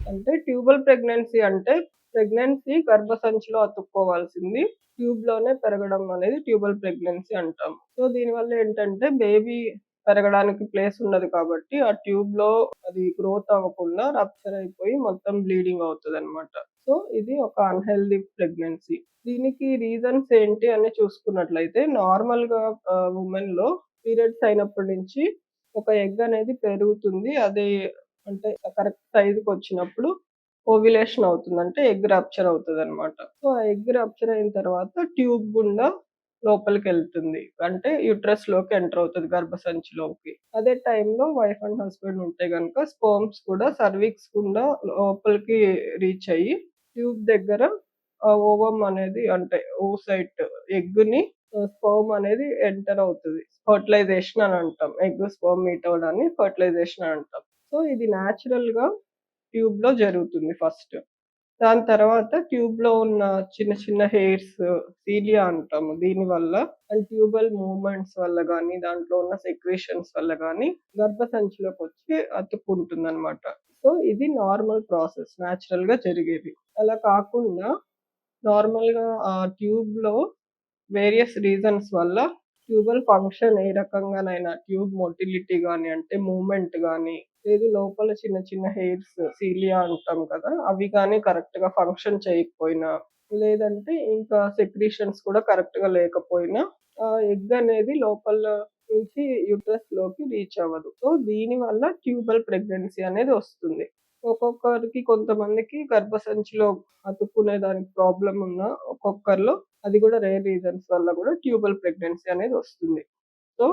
అంటే tubal pregnancy అంటే pregnancy గర్భసంచిలో అతుక్కోవాల్సింది ట్యూబ్‌లోనే పెరగడం అనేది ట్యూబల్ ప్రెగ్నెన్సీ అంటాం. సో, దీనివల్ల ఏంటంటే బేబీ పెరగడానికి ప్లేస్ ఉండదు కాబట్టి ఆ ట్యూబ్‌లో అది గ్రోత్ అవ్వకుండా రప్చర్ అయిపోయి మొత్తం బ్లీడింగ్ అవుతదనమాట. సో, ఇది ఒక అన్‌హెల్తీ ప్రెగ్నెన్సీ. దీనికి రీజన్స్ ఏంటి అని చూసుకున్నట్లయితే నార్మల్‌గా వుమెన్‌లో పీరియడ్స్ అయినప్పటి నుంచి ఒక ఎగ్ అనేది పెరుగుతుంది. అది అంటే కరెక్ట్ సైజ్‌కొచ్చినప్పుడు ఓవ్యులేషన్ అవుతుంది. అంటే ఎగ్ రప్చర్ అవుతదనమాట. సో, ఆ ఎగ్ రప్చర్ అయిన తర్వాత ట్యూబ్ గుండా లోపలికెళ్తుంది. అంటే యూట్రస్‌లోకి ఎంటర్ అవుతది గర్భసంచిలోకి. అదే టైంలో వైఫ్ అండ్ హస్బాండ్ ఉంటే గనక స్పెర్మ్స్ కూడా సర్విక్స్ గుండా లోపలికి రీచ్ అయ్యి ట్యూబ్ దగ్గర ఓవమ్ అనేది అంటే ఓసైట్ ఎగ్‌ని స్పెర్మ్ అనేది ఎంటర్ అవుతది. ఫెర్టిలైజేషన్ అని అంటాం. ఎగ్ స్పెర్మ్ మీట్ అవ్వడాన్ని ఫెర్టిలైజేషన్ అని అంటాం. సో, ఇది నేచురల్‌గా ట్యూబ్‌లో జరుగుతుంది ఫస్ట్. దాని తర్వాత ట్యూబ్‌లో ఉన్న చిన్న చిన్న హెయిర్స్ సీలియా అంటాము. దీనివల్ల అండ్ ట్యూబల్ మూవ్‌మెంట్స్ వల్ల గాని, దాంట్లో ఉన్న సెక్రీషన్స్ వల్ల గాని గర్భసంచిలోకొచ్చి అతుక్కుంటుందనమాట. సో, ఇది నార్మల్ ప్రాసెస్ నేచురల్‌గా జరిగేది. అలా కాకుండా నార్మల్‌గా ట్యూబ్‌లో వేరియస్ రీజన్స్ వల్ల ట్యూబల్ ఫంక్షన్ ఏ రకంగానైనా ట్యూబ్ మొటిలిటీ గాని, అంటే మూవ్‌మెంట్ గాని, లేదు లోపల చిన్న చిన్న హెయిర్స్ సీలియా అంటాం కదా! అవి గాని కరెక్ట్‌గా ఫంక్షన్ చేయకపోయినా, లేదంటే ఇంకా సెక్రీషన్స్ కూడా కరెక్ట్‌గా లేకపోయినా ఎగ్ అనేది లోపల నుంచి యూట్రస్‌లోకి రీచ్ అవ్వదు. సో, దీనివల్ల ట్యూబల్ ప్రెగ్నెన్సీ అనేది వస్తుంది. ఒక్కొక్కరికి కొంతమందికి గర్భసంచిలో అతుక్కునే దానికి ప్రాబ్లమ్ ఉన్నా ఒక్కొక్కరిలో అది గూడా రేర్ రీజన్స్ వల్ల గూడా ట్యూబల్ ప్రెగ్నెన్సీ అనేది వస్తుంది. సో